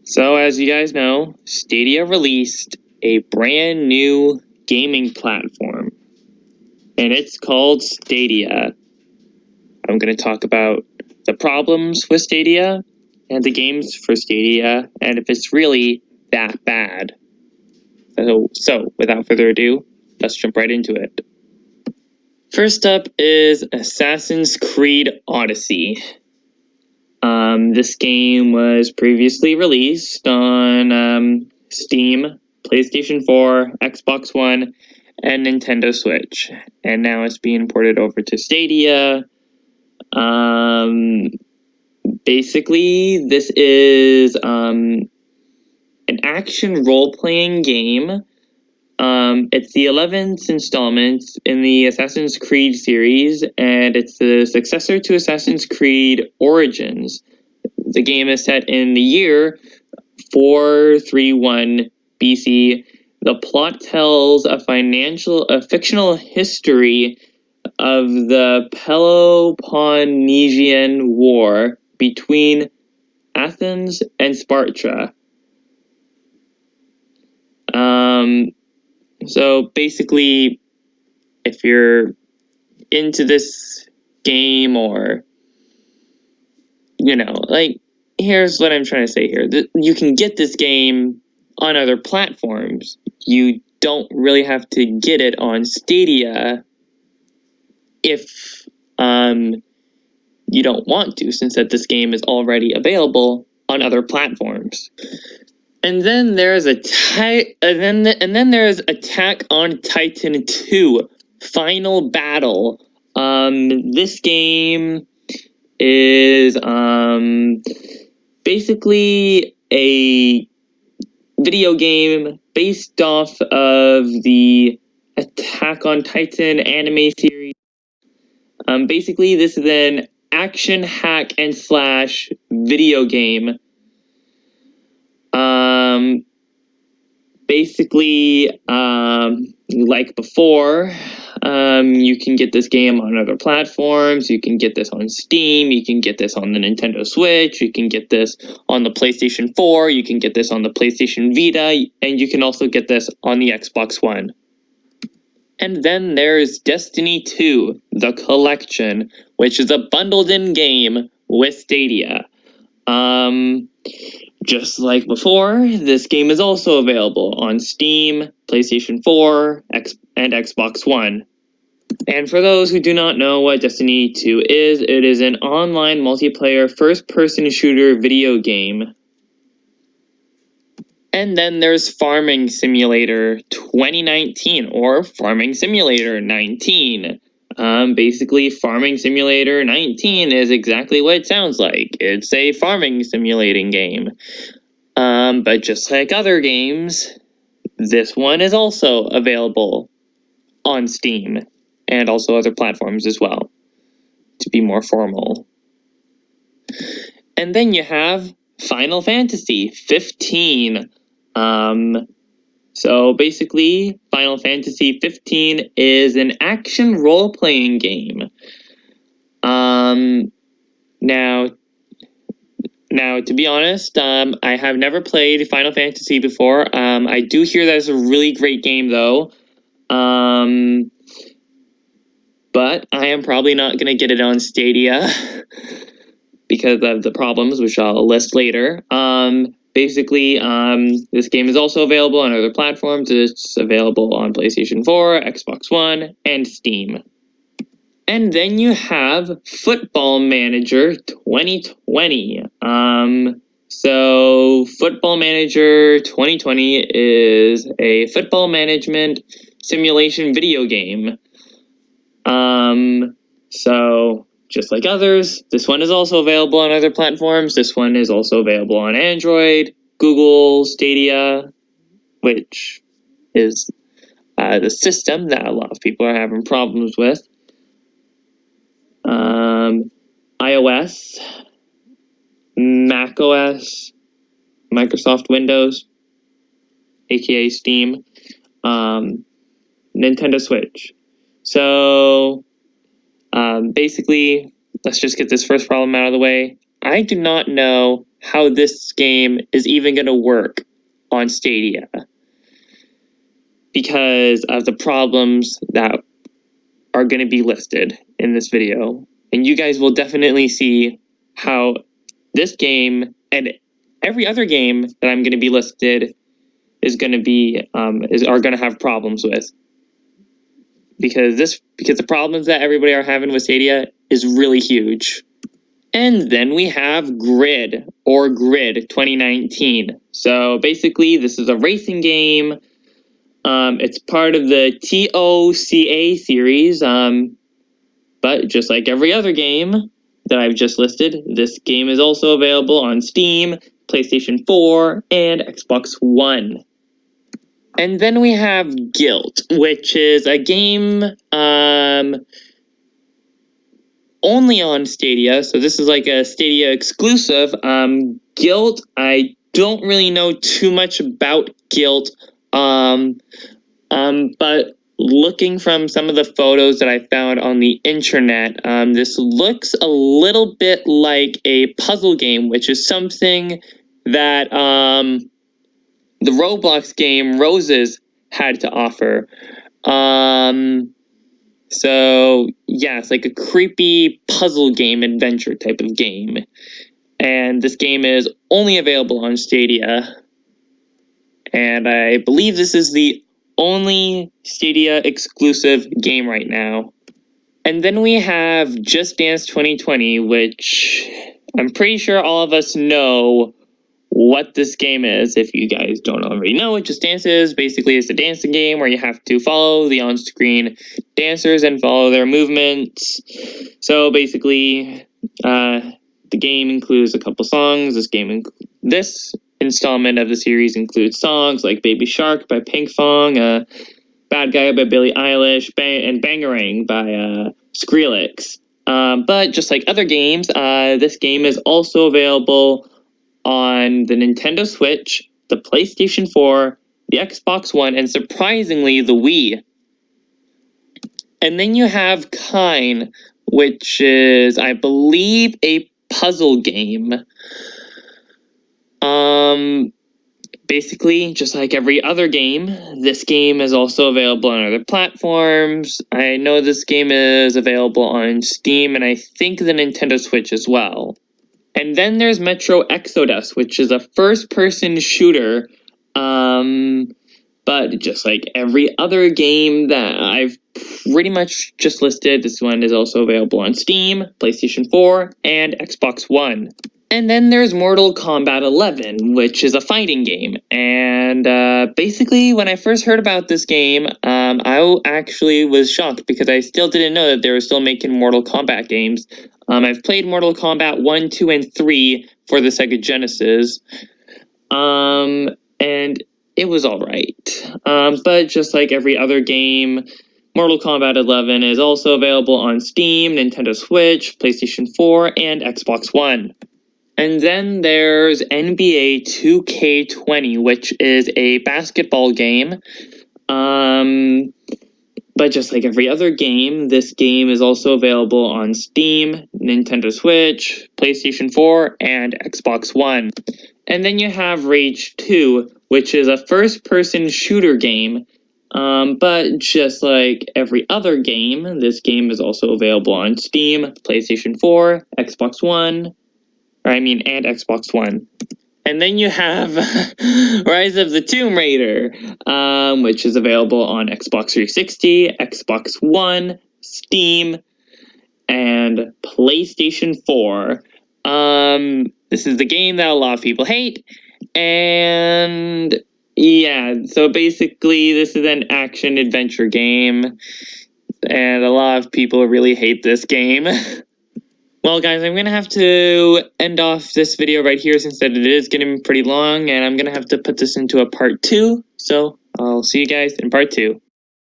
So, as you guys know, Stadia released a brand new gaming platform, and it's called Stadia. I'm going to talk about the problems with Stadia and the games for Stadia, and if it's really that bad. So without further ado, let's jump right into it. First up is Assassin's Creed Odyssey. This game was previously released on Steam, PlayStation 4, Xbox One, and Nintendo Switch, and now it's being ported over to Stadia. Basically, this is an action role-playing game. It's the 11th installment in the Assassin's Creed series, and it's the successor to Assassin's Creed Origins. The game is set in the year 431 BC. The plot tells a fictional history of the Peloponnesian War between Athens and Sparta. So basically, if you're into this game, or here's what I'm trying to say here. You can get this game on other platforms. You don't really have to get it on Stadia if you don't want to, since that this game is already available on other platforms. And then there's Attack on Titan 2 Final Battle. This game is basically a video game based off of the Attack on Titan anime series. Basically, this is an action hack and slash video game. Basically, like before, you can get this game on other platforms. You can get this on Steam. You can get this on the Nintendo Switch. You can get this on the PlayStation 4. You can get this on the PlayStation Vita. And you can also get this on the Xbox One. And then there's Destiny 2, The Collection, which is a bundled-in game with Stadia. Just like before, this game is also available on Steam, PlayStation 4, and Xbox One. And for those who do not know what Destiny 2 is, it is an online multiplayer first-person shooter video game. And then there's Farming Simulator 2019, or Farming Simulator 19. Basically, Farming Simulator 19 is exactly what it sounds like. It's a farming simulating game. But just like other games, this one is also available on Steam, and also other platforms as well, to be more formal. And then you have Final Fantasy 15. So basically, Final Fantasy 15 is an action role-playing game. Now, to be honest, I have never played Final Fantasy before. I do hear that it's a really great game, though. But I am probably not going to get it on Stadia because of the problems, which I'll list later. Basically, this game is also available on other platforms. It's available on PlayStation 4, Xbox One, and Steam. And then you have Football Manager 2020. So Football Manager 2020 is a football management simulation video game. So just like others, this one is also available on other platforms. This one is also available on Android, Google, Stadia, which is the system that a lot of people are having problems with. iOS, macOS, Microsoft Windows, aka Steam, Nintendo Switch. So basically, let's just get this first problem out of the way. I do not know how this game is even going to work on Stadia because of the problems that are going to be listed in this video. And you guys will definitely see how this game and every other game that I'm going to be listed is going to be are going to have problems with, because the problems that everybody are having with Stadia is really huge. And then we have Grid 2019. So basically, this is a racing game. It's part of the TOCA series. But just like every other game that I've just listed, this game is also available on Steam, PlayStation 4, and Xbox One. And then we have Guilt, which is a game only on Stadia. So this is like a Stadia exclusive. Guilt, I don't really know too much about Guilt. But looking from some of the photos that I found on the internet, this looks a little bit like a puzzle game, which is something that the Roblox game Roses had to offer. So yeah, it's like a creepy puzzle game adventure type of game. And this game is only available on Stadia. And I believe this is the only Stadia exclusive game right now. And then we have Just Dance 2020, which I'm pretty sure all of us know what this game is. If you guys don't already know what Just Dance is, basically it's a dancing game where you have to follow the on-screen dancers and follow their movements. So basically, the game includes a couple songs. This installment of the series includes songs like Baby Shark by Pinkfong, Bad Guy by Billie Eilish, and Bangarang by Skrillex. But just like other games, this game is also available on the Nintendo Switch, the PlayStation 4, the Xbox One, and surprisingly, the Wii. And then you have Kine, which is, I believe, a puzzle game. Basically, just like every other game, this game is also available on other platforms. I know this game is available on Steam and I think the Nintendo Switch as well. And then there's Metro Exodus, which is a first-person shooter. But just like every other game that I've pretty much just listed, this one is also available on Steam, PlayStation 4, and Xbox One. And then there's Mortal Kombat 11, which is a fighting game. And basically, when I first heard about this game, I actually was shocked because I still didn't know that they were still making Mortal Kombat games. I've played Mortal Kombat 1, 2, and 3 for the Sega Genesis. And it was alright. But just like every other game, Mortal Kombat 11 is also available on Steam, Nintendo Switch, PlayStation 4, and Xbox One. And then there's NBA 2K20, which is a basketball game. But just like every other game, this game is also available on Steam, Nintendo Switch, PlayStation 4, and Xbox One. And then you have Rage 2, which is a first-person shooter game. But just like every other game, this game is also available on Steam, PlayStation 4, Xbox One, and Xbox One. And then you have Rise of the Tomb Raider, which is available on Xbox 360, Xbox One, Steam, and PlayStation 4. This is the game that a lot of people hate. And yeah, so basically this is an action-adventure game. And a lot of people really hate this game. Well, guys, I'm going to have to end off this video right here since that it is getting pretty long, and I'm going to have to put this into a part 2. So I'll see you guys in part 2.